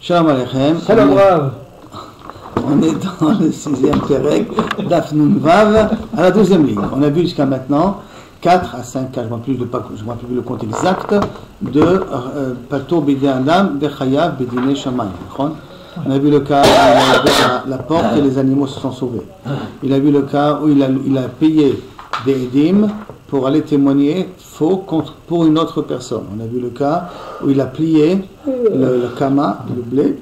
Shalom Aleichem. Shalom Rav. On est dans le 6e Perek, Daf Nun Vav, à la 12e ligne. On a vu jusqu'à maintenant 4 à 5 cas, je ne me rappelle plus le compte exact, de Pato Bidé Adam, Bechayav, Bedine Shamayim. On a vu le cas où il a ouvert la porte et les animaux se sont sauvés. Il a vu le cas où il a payé des Edim pour aller témoigner faux pour une autre personne. On a vu le cas où il a plié le kama, le blé,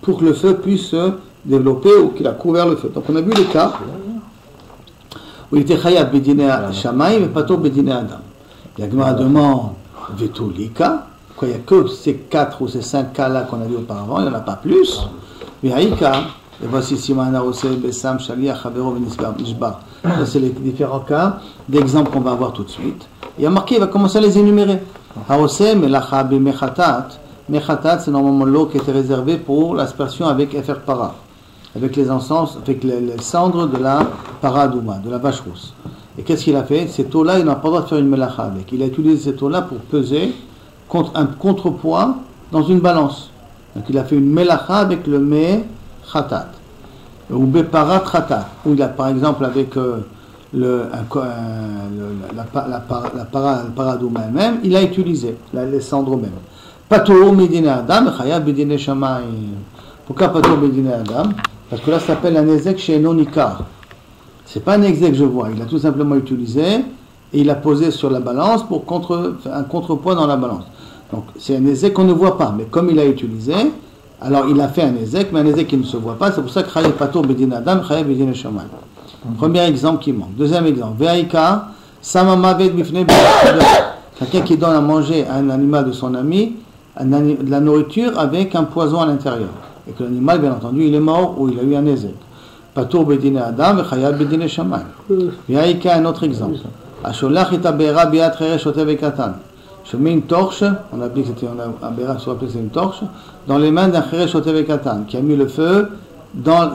pour que le feu puisse se développer ou qu'il a couvert le feu. Donc on a vu le cas où il était Chayav Bedine Shamayim et Pato Bedine Adam. La Gemara demande Vetulika. Il n'y a que ces 4 ou ces 5 cas-là qu'on a vu auparavant, il n'y en a pas plus. Mais Haïka, et voici Simana Ose, Bessam, Shaliach, Havero, Nishba. Ça, c'est les différents cas d'exemples qu'on va avoir tout de suite. Il y a marqué, il va commencer à les énumérer. Haose, Melacha, Mechatat. Mechatat, c'est normalement l'eau qui était réservée pour l'aspersion avec Efer Para, avec les encens, avec les cendres de la Paradouma, de la vache rousse. Et qu'est-ce qu'il a fait? Cette eau-là, il n'a pas le droit de faire une Melacha avec. Il a utilisé cette eau-là pour peser un contrepoids dans une balance. Donc il a fait une melacha avec le me khatat ou beparat khatat, où il a par exemple avec la paradouma même, il a utilisé les cendres même. Pato medine adam chaya bedine shamayim. Pourquoi pato medine adam? Parce que là ça s'appelle un ezek chez nonikar. C'est pas un ezek je vois, il a tout simplement utilisé et il a posé sur la balance pour un contrepoids dans la balance. Donc c'est un ézek qu'on ne voit pas, mais comme il a utilisé, alors il a fait un ézek, mais un ézek qui ne se voit pas, c'est pour ça que Chayav Pato Bedin Adam, Chayav Bedin Shamayim. Premier exemple qui manque. Deuxième exemple, Ve'aika, Samamaved Bifne B'Shadeh. Quelqu'un qui donne à manger à un animal de son ami, de la nourriture avec un poison à l'intérieur. Et que l'animal, bien entendu, il est mort ou il a eu un ézek. Pato Bedin Adam, Chayav Bedin Shamayim. Ve'aika, un autre exemple. Asholach et Abera Biat Chere Shotev Ekatan. Je mets une torche, on a dit que c'était un béra, sur c'est une torche, dans les mains d'un Chere Shotev Ekatan, qui a mis le feu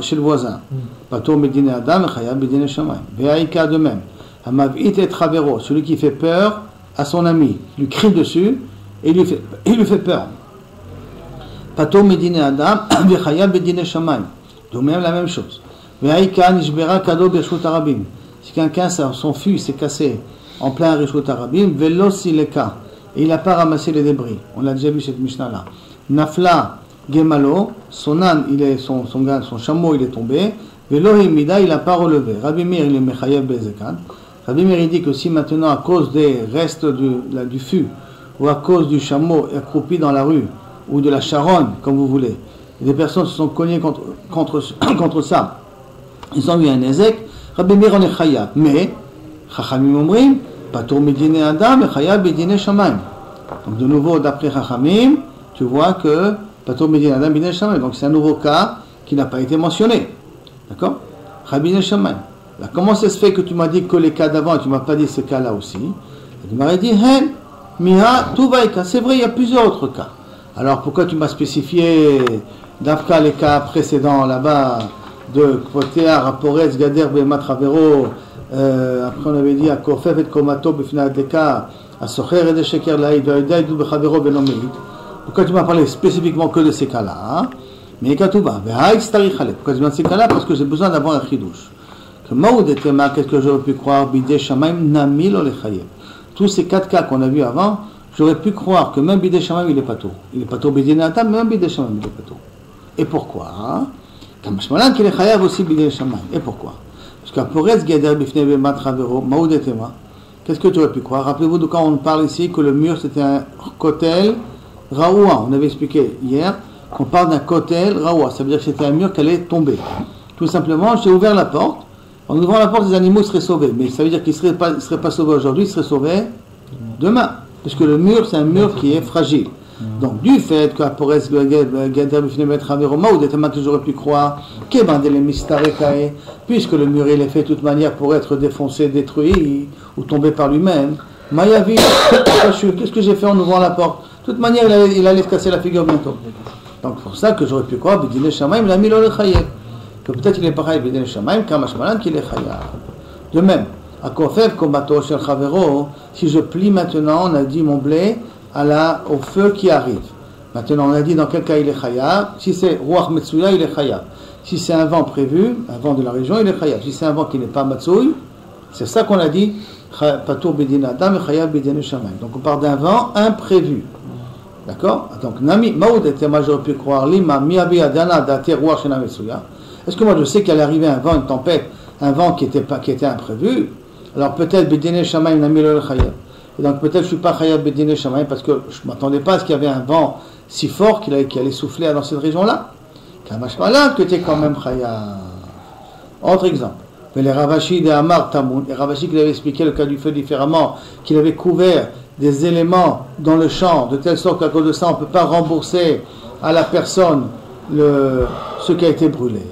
chez le voisin. Pato Medine Adam, Chayav Bedine Shamayim. Ve'aika de même. Hamavit et Travero, celui qui fait peur à son ami, lui crie dessus et il lui fait peur. Pato Medine Adam, Chayav Bedine Shamayim. De même la même chose. Ve'aika Nishbera Kado Bershut Arabim. Si quelqu'un, son fût s'est cassé en plein Rishut Arabim, Velo Sileka. Et il n'a pas ramassé les débris. On l'a déjà vu cette Mishnah-là. Nafla Gemalo, son âne, son chameau, il est tombé. Velo Himida, il n'a pas relevé. Rabbi Meir, il est Mechayev Bezekan. Rabbi Meir, il dit que si maintenant, à cause des restes du fût, ou à cause du chameau accroupi dans la rue, ou de la charogne, comme vous voulez, des personnes se sont cognées contre ça, ils ont eu un ézek, Rabbi Meir, on est Chayav. Mais, Chachamim Omrim, Pato Medine Adam et Chayav Bedine Shamayim. Donc de nouveau, d'après Chachamim, tu vois que Pato Medine Adam Bedine Shamayim. Donc c'est un nouveau cas qui n'a pas été mentionné. D'accord? Chayav Bedine Shamayim. Là, comment ça se fait que tu m'as dit que les cas d'avant et tu ne m'as pas dit ce cas-là aussi? Tu m'aurais dit, Hen, Miha, Tuvaika. C'est vrai, il y a plusieurs autres cas. Alors pourquoi tu m'as spécifié d'Afka les cas précédents là-bas de Kvotea, Raporez, Gader, Bemat, Ravero? Après on avait dit à Kofef et Komato Befina Deka à Socher et de Sheker Laïd Daïdou Bechavero Benomid. Pourquoi tu m'as parlé spécifiquement que de ces cas-là? Mais Katouba, pourquoi tu m'as dit ces cas-là? Parce que j'ai besoin d'avoir un chidouche. Que Maoud et Tema, qu'est-ce que j'aurais pu croire? Bidé Shamaim Namil Olechayem. Tous ces 4 cas qu'on a vus avant, j'aurais pu croire que même Bidé Shamaim il est pas tout. Il est pas tout Bidé Natam, même Bidé Shamaim il est pas tout. Et pourquoi? Kamashmalan qu'il est Chayav aussi Bidé Shamaim. Et pourquoi? Parce qu'Aporez Gader Bifne Bemat Ravero, Maoud et Tema. Qu'est-ce que tu aurais pu croire? Rappelez-vous de quand on parle ici que le mur c'était un kotel raoua. On avait expliqué hier qu'on parle d'un kotel raoua. Ça veut dire que c'était un mur qui allait tomber. Tout simplement, j'ai ouvert la porte. En ouvrant la porte, les animaux seraient sauvés. Mais ça veut dire qu'ils ne seraient pas sauvés aujourd'hui, ils seraient sauvés demain. Parce que le mur, c'est un mur qui est fragile. Donc, du fait qu'Aporez Gader Bifne Bemat Ravero, Maoud et Tema, que j'aurais pu croire puisque le mur il est fait de toute manière pour être défoncé, détruit ou tomber par lui-même. Mayavi, qu'est-ce que j'ai fait en ouvrant la porte? De toute manière, il allait se casser la figure bientôt. Donc, pour ça que j'aurais pu croire, Bidine Shamaim, la milo le Chayev. Que peut-être il n'est pas Chayev, Bidine Shamaim, Kamashmalan, qu'il est Chayev. De même, à Kofef, Komato, Shel Chavero, si je plie maintenant, on a dit mon blé, au feu qui arrive. Maintenant, on a dit dans quel cas il est Chayav. Si c'est Ruach Metsuya, il est Chayav. Si c'est un vent prévu, un vent de la région, il est Chayav. Si c'est un vent qui n'est pas Matsouy, c'est ça qu'on a dit, Patour Bedin Adam et Chayav Bedin Shamayim. Donc on parle d'un vent imprévu. D'accord? Donc, Nami, Maoud était moi j'aurais pu croire, Lima, Miabi Adana, Date Ruach Shena Metsuya. Est-ce que moi je sais qu'il allait arriver un vent, une tempête, un vent qui était imprévu? Alors peut-être Bedin Shamayim Nami le Chayav. Et donc peut-être je ne suis pas Chayav Bedin Shamayim parce que je ne m'attendais pas à ce qu'il y avait un vent si fort qu'il allait souffler dans cette région-là. Kamashmalan que tu es quand même Chayav. Autre exemple. Mais les Ravashi de Amar Tamoun, les Ravashi qui avaient expliqué le cas du feu différemment, qu'il avait couvert des éléments dans le champ, de telle sorte qu'à cause de ça, on ne peut pas rembourser à la personne ce qui a été brûlé.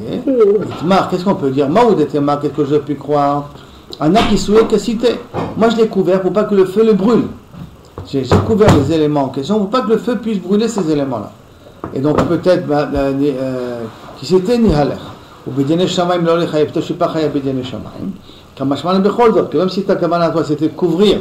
Itmar, qu'est-ce qu'on peut dire? Maoud et Itmar, qu'est-ce que je peux croire? Anna qui souhaite que citer. Moi, je l'ai couvert pour pas que le feu le brûle. J'ai couvert les éléments en question pour pas que le feu puisse brûler ces éléments-là. Et donc, peut-être, qui c'était Nihaler. Ou Bedine Shamaim, peut-être je ne suis pas Chayav Bedine Shamaim. Kamashman Bechol, que même si ta cabane à toi, c'était de couvrir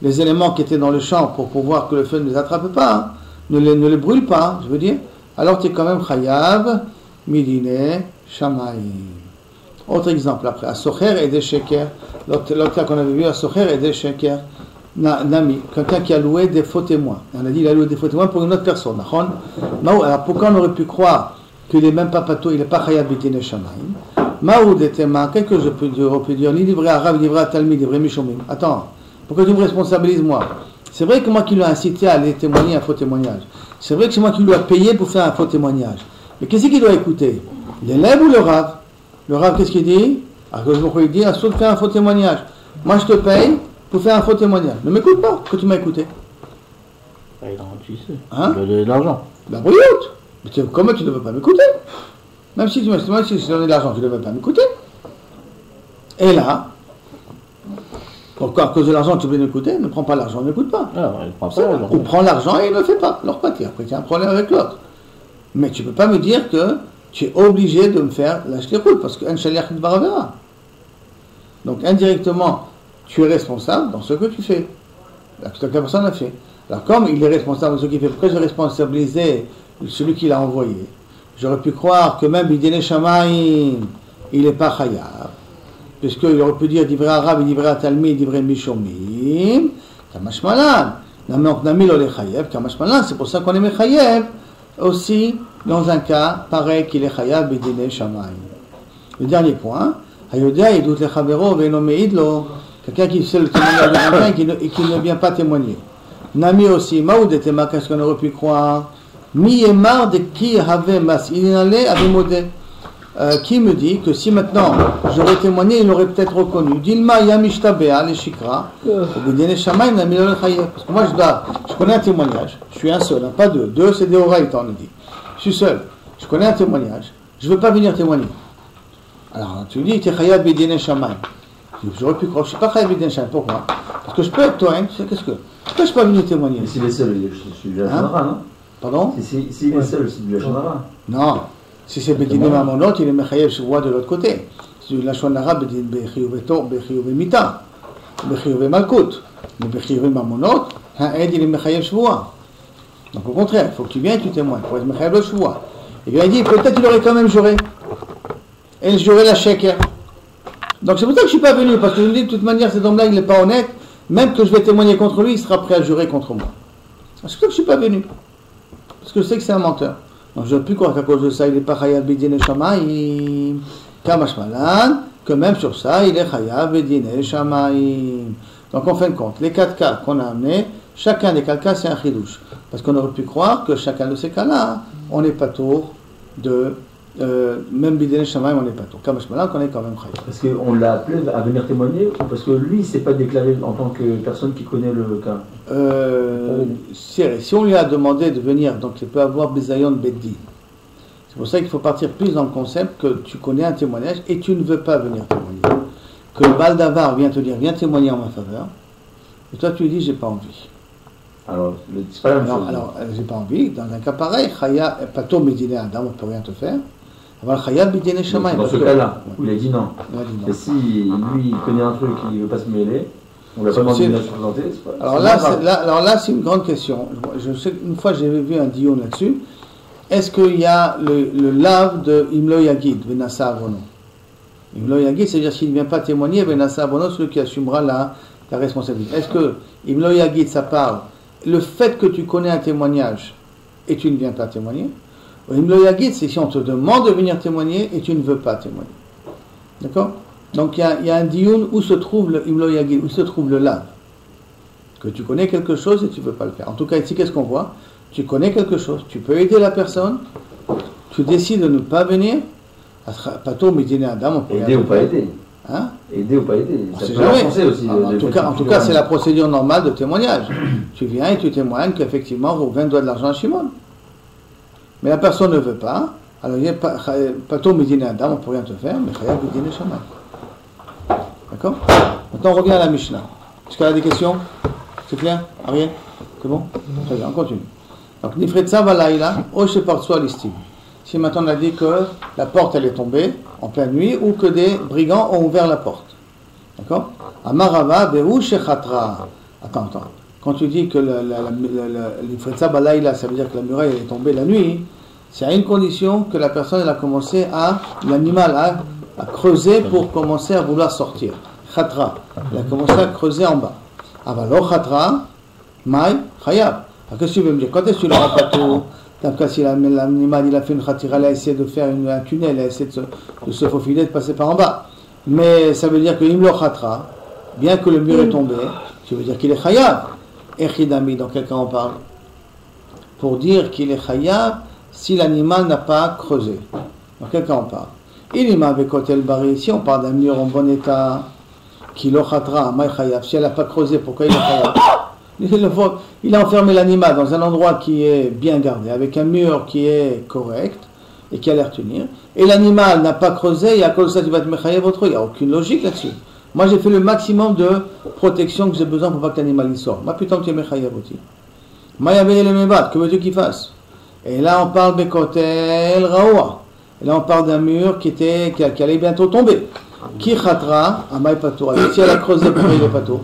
les éléments qui étaient dans le champ pour pouvoir que le feu ne les attrape pas, hein, ne les brûle pas, je veux dire, alors tu es quand même Chayav Bedine Shamaim. Autre exemple, après, Asocher et des Sheker. L'autre cas qu'on avait vu, Asocher et des Sheker. Nami, quelqu'un qui a loué des faux témoins. On a dit qu'il a loué des faux témoins pour une autre personne. Alors pourquoi on aurait pu croire qu'il n'est même pas pato, il n'est pas Chayav Bedine Shamaim? Maoud et Tema, qu'est-ce que je peux dire? Ni livré Arabe, livré à Talmid, livré Mishomim. Attends, pourquoi tu me responsabilises moi? C'est vrai que moi qui lui ai incité à aller témoigner un faux témoignage. C'est vrai que c'est moi qui lui ai payé pour faire un faux témoignage. Mais qu'est-ce qu'il doit écouter? L'élève ou le Rav? Le Rav, qu'est-ce qu'il dit? Alors, il dit, Assoud, fais un faux témoignage. Moi, je te paye pour faire un faux témoignage. Ne m'écoute pas, que tu m'as écouté. Il a tu sais. Hein? Il a donné de l'argent. La brioute. Mais comment tu ne veux pas m'écouter? Même si je donnais de l'argent, tu ne veux pas m'écouter. Et là, pourquoi à cause de l'argent tu veux m'écouter? Ne prends pas l'argent, n'écoute pas. Non, il prend pas l'argent. Ou prends l'argent et il ne le fait pas. Alors pas dire. Après, tu as un problème avec l'autre. Mais tu ne peux pas me dire que tu es obligé de me faire lâcher les routes parce qu'un shaliach baravera. Donc indirectement, tu es responsable dans ce que tu fais. Que la personne a fait. Alors comme il est responsable de ce qu'il fait, pourquoi je responsabilisais celui qui l'a envoyé? J'aurais pu croire que même Bidine Shamaim, il n'est pas Chayav. Puisqu'il aurait pu dire Divrei Arabe, Divrei Talmid, Divrei Mishomim, Kamashmalan. Donc Nami lo le Chayav, Kamashmalan, c'est pour ça qu'on est Chayav aussi dans un cas pareil qu'il est Chayav Bidine Shamaim. Le dernier point, Hayodea Idut le Chavero Ve'eno Meidlo, quelqu'un qui sait le témoignage de quelqu'un et qui ne vient pas témoigner. Nami aussi, Maoud et Tema, qu'est-ce qu'on aurait pu croire? Mi est marre de qui avait mas, il allait avec modé. Qui me dit que si maintenant j'aurais témoigné, il l'aurait peut-être reconnu. Dilma Yamishtabea, les Shikra, parce que moi je connais un témoignage, je suis un seul, hein, pas deux. Deux c'est des oreilles, on dit. Je suis seul, je connais un témoignage, je ne veux pas venir témoigner. Alors tu dis, tu es Chayav Bidine Shamayim. J'aurais pu croire, je ne suis pas Chayav Bidine Shamayim, pourquoi? Parce que je peux être toi, hein, qu'est-ce que. Pourquoi je ne suis pas venu témoigner? Mais s'il est seul, c'est du Lachonara, non? Pardon? S'il est seul, c'est du Lachonara. Non. Si c'est Bedine Mamonot, il est Mechayev Shvoua de l'autre côté. C'est du Lachonara Bechiyuve Mita, Bechiyuve Malkut. Mais Bechiyuve Mamonot, un aide, il est Mechayev Shvoua. Donc au contraire, il faut que tu viennes et tu témoignes pour être Mechayev le Shvoua. Et bien il dit, peut-être qu'il aurait quand même juré. Et il jurait la sheker. Donc c'est pour ça que je ne suis pas venu, parce que je me dis, de toute manière, cet homme-là, il n'est pas honnête. Même que je vais témoigner contre lui, il sera prêt à jurer contre moi. C'est pour ça que je ne suis pas venu. Parce que je sais que c'est un menteur. Donc je ne peux plus croire qu'à cause de ça, il n'est pas Chayav Bidine Shamaim. Kamashmalan, que même sur ça, il est Chayav Bidine Shamaim. Donc en fin de compte, les 4 cas qu'on a amenés, chacun des 4 cas, c'est un chidouche. Parce qu'on aurait pu croire que chacun de ces cas-là, on n'est pas tour de... même Bidine Shamaim, on n'est pas tour. Kamashmalan, qu'on est quand même Chayav. Parce qu'on l'a appelé à venir témoigner, ou parce que lui, il ne s'est pas déclaré en tant que personne qui connaît le cas? Si on lui a demandé de venir, donc il peut avoir Bezayon Beddi. C'est pour ça qu'il faut partir plus dans le concept que tu connais un témoignage et tu ne veux pas venir témoigner. Que le Baldavar vient te dire, viens témoigner en ma faveur. Et toi tu lui dis, j'ai pas envie. Alors, c'est pas la même chose. Alors, j'ai pas envie. Dans un cas pareil, Chaya, Pato Medine Adam, on ne peut rien te faire. Alors, Chaya Bidine Shamaim. Dans ce cas-là, où il a dit non. Il a dit non. Et si lui, il connaît un truc, il ne veut pas se mêler, On l'a pas demandé une image présentée, c'est pas. Alors là, c'est une grande question. Je sais qu'une fois, j'avais vu un dion là-dessus. Est-ce qu'il y a le lave de Imlo Yagid, Venassa Avono? Imlo Yagid, c'est-à-dire s'il ne vient pas témoigner, Venassa Avono, celui qui assumera la responsabilité. Est-ce que Imlo Yagid, ça parle le fait que tu connais un témoignage et tu ne viens pas témoigner? Ou Imlo Yagid, c'est si on te demande de venir témoigner et tu ne veux pas témoigner. D'accord? Donc il y a un dion où se trouve le Imlo Yagid, où se trouve le lave. Que tu connais quelque chose et tu ne veux pas le faire. En tout cas, ici, qu'est-ce qu'on voit? Tu connais quelque chose, tu peux aider la personne, tu décides de ne pas venir. Pato, Médine Adam, on peut aider ou pas aider. Hein? Aider ou pas aider. Ça peut avancer aussi. En tout cas, c'est la procédure normale de témoignage. Tu viens et tu témoignes qu'effectivement, Rouven doit de l'argent à Shimon. Mais la personne ne veut pas. Alors, il y a Pato, Médine Adam, on ne peut rien te faire, mais Chaya Médine Shammai. D'accord? Maintenant, on revient à la Mishnah. Est-ce qu'il y a des questions? C'est clair? Ariel? C'est bon? Très bien, on continue. Donc, Nifretza Valaïla, Oshe Partsua Listim. Si maintenant on a dit que la porte elle est tombée en pleine nuit ou que des brigands ont ouvert la porte. D'accord? Amarava Behu Shechatra. Attends. Quand tu dis que l'Nifretza Valaïla, ça veut dire que la muraille elle est tombée la nuit, c'est à une condition que la personne elle a commencé l'animal a creusé pour commencer à vouloir sortir. Chatra. Il a commencé à creuser en bas. Avalo Chatra, Mai, Chayab. Alors, qu'est-ce que tu veux me dire? Quand est-ce que tu l'auras pas tout? D'après si l'animal il a fait une khatira, il a essayé de faire un tunnel, il a essayé de se faufiler, de passer par en bas. Mais ça veut dire que imlo khatra, bien que le mur est tombé, ça veut dire qu'il est khayab. Echidami, dans quel cas on parle? Pour dire qu'il est khayab si l'animal n'a pas creusé. Dans quel cas on parle? Il m'a avec côté le bari, si on parle d'un mur en bon état, qu'il est khatra, maï khayab, si elle n'a pas creusé, pourquoi il est khayab? Il a enfermé l'animal dans un endroit qui est bien gardé, avec un mur qui est correct et qui a l'air tenir. Et l'animal n'a pas creusé, et à cause de ça, tu vas te mechayer votre. Il n'y a aucune logique là-dessus. Moi, j'ai fait le maximum de protection que j'ai besoin pour pas que l'animal y sorte. Moi, putain, tu es mechayer votre. Mayabé le mebat, que veux-tu qu'il fasse? Et là, on parle Bekotel Raoua. Et là, on parle d'un mur qui allait bientôt tomber. Qui khatra, Amay Pato. Si elle a creusé pour le Pato.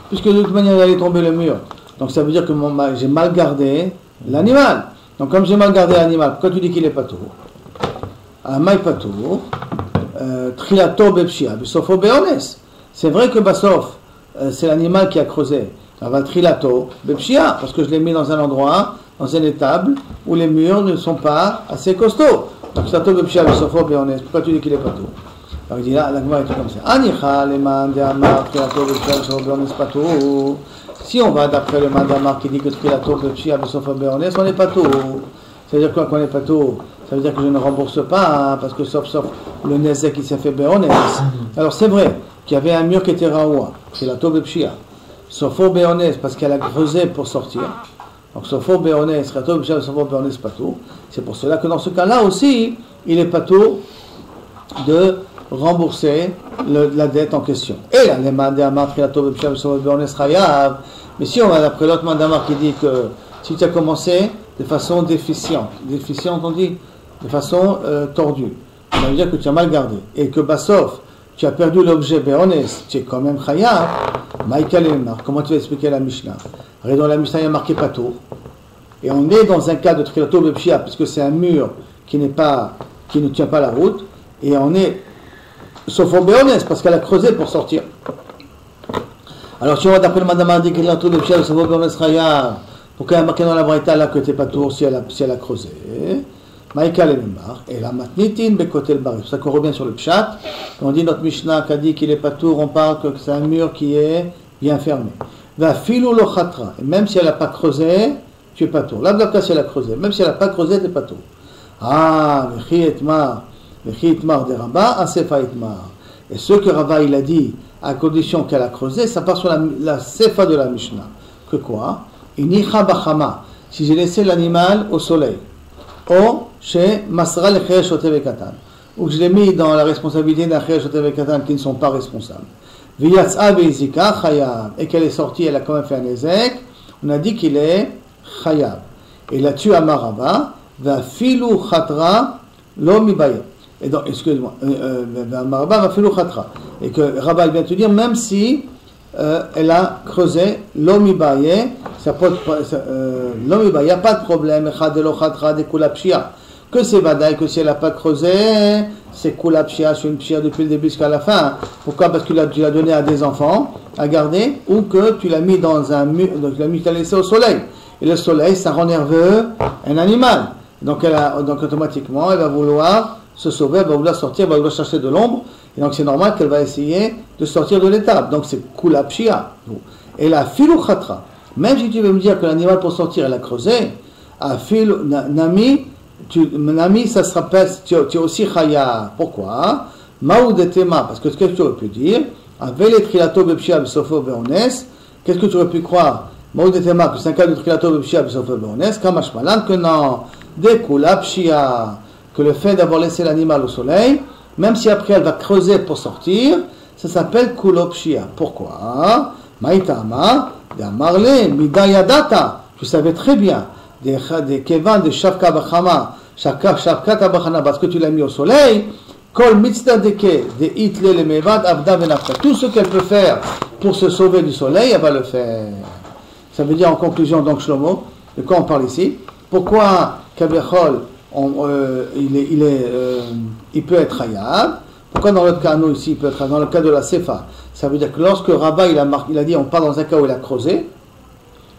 Puisque de toute manière, il allait tomber le mur. Donc ça veut dire que j'ai mal gardé l'animal. Donc comme j'ai mal gardé l'animal, pourquoi tu dis qu'il est pas tout? Amay patou, trilato bepshia, bisofo beones. C'est vrai que Basof, c'est l'animal qui a creusé. Ça va trilato bepshia, parce que je l'ai mis dans un endroit, dans une étable, où les murs ne sont pas assez costauds. Donc trilato bepshia, bisofo beones. Pourquoi tu dis qu'il est pas tout? Alors il dit là, la Gemara est tout comme ça. Anicha le man de Amar, trilato bepshia, bisofo beones patou. Si on va d'après le Mandamar qui dit que Trilato Bepshia Besofa Beones, on n'est pas tout. Ça veut dire quoi qu'on n'est pas tout? Ça veut dire que je ne rembourse pas, hein, parce que sauf le Nezek qui s'est fait Beones. Alors c'est vrai qu'il y avait un mur qui était Raoua, Trilato Bepshia. Sofo Beones, parce qu'elle a creusé pour sortir. Donc Sofo Beones, Trilato Bepshia Besofa Beones, pas tout. C'est pour cela que dans ce cas-là aussi, il n'est pas tout de rembourser la dette en question. Et là, les mandamar Trilato Bepshia Besofa Beones Chayav. Mais si on va d'après l'autre mandamar qui dit que si tu as commencé de façon déficiente on dit, de façon tordue, ça veut dire que tu as mal gardé, et que Bassof, tu as perdu l'objet Beones, tu es quand même Chayav, Maïka Lemar, comment tu vas expliquer la Mishnah? Dans la Mishnah, il y a marqué Pato, et on est dans un cas de Trilato Bepshia, puisque c'est un mur qui ne tient pas la route, et on est sauf au Beones, parce qu'elle a creusé pour sortir. Alors si on va d'après le Mandamar dit qu'il a tout de Pshia, ça vaut Beones Chayav. Pourquoi il y a marqué dans la Braïta là que tu n'es pas tour si elle a creusé? Maïka le Mimar, et la Matnitin Bekotel Bari. C'est pour ça qu'on revient sur le Pshat. On dit notre Mishnah qui a dit qu'il n'est pas tour, on parle que c'est un mur qui est bien fermé. Va filou lo chatra. Et même si elle n'a pas creusé, tu n'es pas tour. Là, si elle a creusé, même si elle n'a pas creusé, tu n'es pas tour. Ah, Vechi etmar de Rabba, Asefa etmar. Et ce que Rabba il a dit, à condition qu'elle a creusé, ça part sur la sefa de la Mishnah. Que quoi? Inicha bachama. Si j'ai laissé l'animal au soleil, ou chez Masra le Cheresh Otevekatan, ou que je l'ai mis dans la responsabilité d'un Cheresh Otevekatan qui ne sont pas responsables. Viyatsa beizika chayab. Et qu'elle est sortie, elle a quand même fait un ezek, on a dit qu'il est chayab. Et là-dessus, Amar Rabba, va filou chatra lo mibayah. Et donc, excuse-moi, va filou chatra. Et que Rabba vient te dire, même si elle a creusé, l'homme il n'y a pas de problème, que c'est badaï, que si elle n'a pas creusé, c'est kula pshia, c'est une pshia depuis le début jusqu'à la fin. Pourquoi? Parce que tu l'as donné à des enfants à garder, ou que tu l'as mis dans un mur, donc tu l'as laissé au soleil. Et le soleil, ça rend nerveux un animal. Donc automatiquement, elle va vouloir se sauver, elle va vouloir sortir, elle va vouloir chercher de l'ombre. Et donc c'est normal qu'elle va essayer de sortir de l'étable. Donc c'est kula pshia. Et la filu khatra. Même si tu veux me dire que l'animal pour sortir, elle a creusé, à filu nami, Nami, ça se rappelle, tu es aussi chaya. Pourquoi? Maoudetema, parce que ce que tu aurais pu dire, avec les trilato bepshia b'sofo be'ones, qu'est-ce que tu aurais pu croire? Maoudetema, que c'est un cas de trilato bepshia b'sofo be'ones, kamashmalan, que non, dekula pshia, que le fait d'avoir laissé l'animal au soleil, même si après elle va creuser pour sortir, ça s'appelle kulopshia. Pourquoi? Maïtama, d'amarle, midayadata, tu savais très bien. Des kevan, des shavka bachama, shavka tabachana, parce que tu l'as mis au soleil, kol mitzda deke, de itle le mevad, abda benafta. Tout ce qu'elle peut faire pour se sauver du soleil, elle va le faire. Ça veut dire en conclusion, donc Shlomo, de quoi on parle ici? Pourquoi Kabechol, il peut être hayab? Pourquoi dans notre cas, nous ici, il peut être dans le cas de la sefa? Ça veut dire que lorsque Rabat il a dit, on parle dans un cas où il a creusé.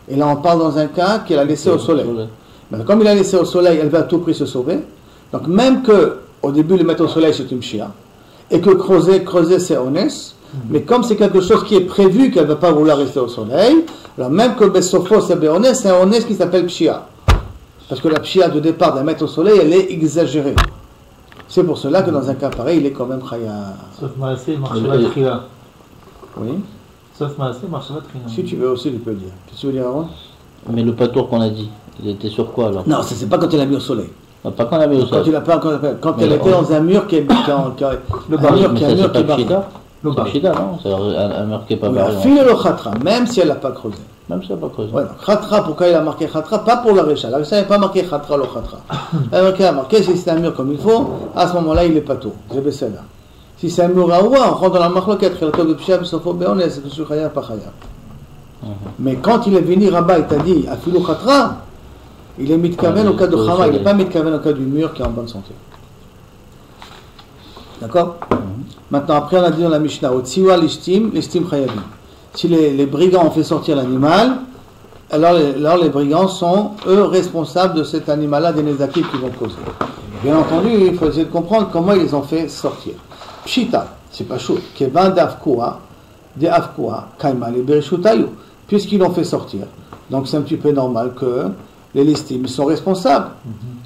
Et là, on parle dans un cas qu'il a laissé au soleil. Mais comme il a laissé au soleil, elle va à tout prix se sauver. Donc, même que au début, le mettre au soleil, c'est une pshia, et que creuser, c'est honnête. Mais comme c'est quelque chose qui est prévu qu'elle ne va pas vouloir rester au soleil, alors même que Besofo, c'est béhonnête, c'est un honnête qui s'appelle pshia. Parce que la pshia de départ d'un mettre au soleil, elle est exagérée. C'est pour cela que dans un cas pareil, il est quand même chaya. Sauf Maasé, Marshava Trila. Oui. Sauf Maasé, Marshava Trila. Si tu veux aussi, tu peux le dire. Qu'est-ce que tu veux dire avant? Mais le patour qu'on a dit, il était sur quoi alors? Non, c'est pas quand tu l'as mis au soleil. Ah, pas quand on l'a mis au soleil. Quand elle était dans un mur qui est le baril, mais ça c'est pas pshida. C'est pshida, non? C'est un mur qui est pas baril. File le khatra, même si elle n'a pas creusé. Même si elle n'a pas creusé. Ouais, khatra, pourquoi il a marqué khatra? Pas pour la récha. La récha n'est pas marqué khatra le khatra. Elle a marqué si c'est un mur comme il faut, à ce moment-là, il est pas tout. J'ai baissé là. Si c'est un mur à oua, on rentre dans la marloquette, c'est que je suis chaya, pas chaya. Mais quand il est venu Rabat, il t'a dit, à filou khatra, il est mitkaven au cas de Chama, il n'est pas mitkaven au cas du mur qui est en bonne santé. D'accord? Maintenant, après, on a dit dans la Mishnah, au tsiwa l'istim chayabim. Si les brigands ont fait sortir l'animal, alors les brigands sont, eux, responsables de cet animal-là, des nézakim qui vont causer. Bien entendu, il faut essayer de comprendre comment ils les ont fait sortir. Pshita, c'est pas chaud, kevan d'afkoua, de afkoua, kaima, les berishutayu, puisqu'ils l'ont fait sortir. Donc c'est un petit peu normal que les listim sont responsables,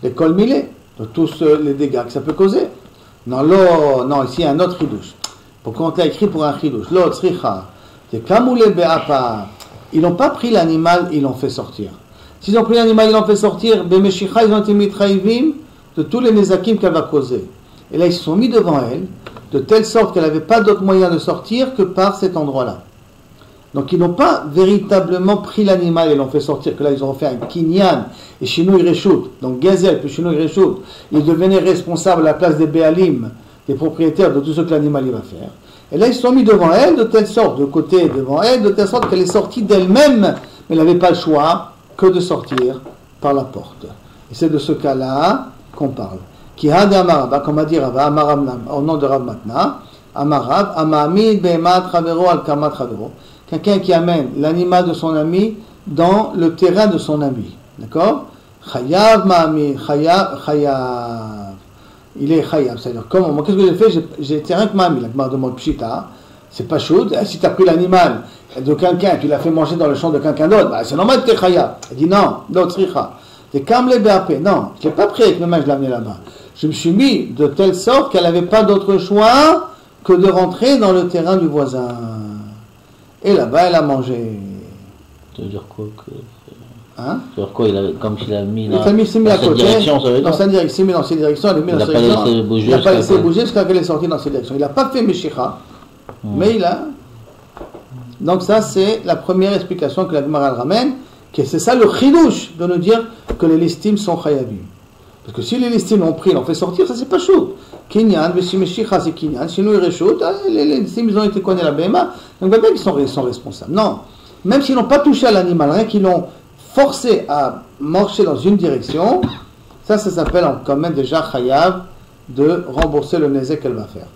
les kolmilés, de tous les dégâts que ça peut causer. Non, ici il y a un autre chidouche. Pourquoi on t'a écrit pour un chidouche? L'autre, sricha, c'est kamoulé be'apa. Ils n'ont pas pris l'animal, ils l'ont fait sortir. S'ils ont pris l'animal, ils l'ont fait sortir, bemeshicha, ils ont été mitraïvim de tous les nezakim qu'elle va causer. Et là, ils se sont mis devant elle, de telle sorte qu'elle n'avait pas d'autre moyen de sortir que par cet endroit-là. Donc ils n'ont pas véritablement pris l'animal et l'ont fait sortir, que là ils ont fait un kinyan et Shinou Ireshout, donc Gazel puis Shinou Ireshout, ils devenaient responsables à la place des Béalim, des propriétaires de tout ce que l'animal il va faire. Et là ils se sont mis devant elle de telle sorte, de côté devant elle, de telle sorte qu'elle est sortie d'elle-même, mais elle n'avait pas le choix que de sortir par la porte. Et c'est de ce cas-là qu'on parle. Qui a de Amarab, comme a dit Rav, au nom de Rav Matna, Amarab, Amamid Be'emat Chavero al Kamat Chavero. Quelqu'un qui amène l'animal de son ami dans le terrain de son ami. D'accord? Chayav ma'ami, chayav. Il est chayav. C'est-à-dire, comment? Moi, qu'est-ce que j'ai fait? J'ai terrain que ma'ami. La Gemara demande pshita. C'est pas chaud. Si tu as pris l'animal de quelqu'un, tu l'as fait manger dans le champ de quelqu'un d'autre, bah, c'est normal que tu es chayav. Elle dit non, l'autre sricha. C'est comme les BAP. Non, je l'ai pas pris avec mes mains, je l'ai amené là-bas. Je me suis mis de telle sorte qu'elle n'avait pas d'autre choix que de rentrer dans le terrain du voisin. Et là-bas, elle a mangé. Ça veut dire quoi Hein? Ça veut dire quoi? Comme s'il a mis dans cette direction, ça veut dire? Dans sa direction, il s'est mis dans cette direction, elle est mis dans cette direction. Il n'a pas laissé bouger jusqu'à qu'elle est sortie dans cette direction. Il n'a pas fait Meshicha, mais il a. Donc, ça, c'est la première explication que la Gemara ramène, que c'est ça le chidouche de nous dire que les listim sont chayabim. Parce que si les listines l'ont pris, l'ont fait sortir, ça c'est pas chaud. Kinyan, Meshimechicha, c'est Kinyan. Chez nous, ils réchauffent. Les listines, ils ont été connus à la BMA. Donc, bien qu'ils sont responsables. Non. Même s'ils n'ont pas touché à l'animal, rien qu'ils l'ont forcé à marcher dans une direction, ça s'appelle quand même déjà Chayav de rembourser le nezek qu'elle va faire.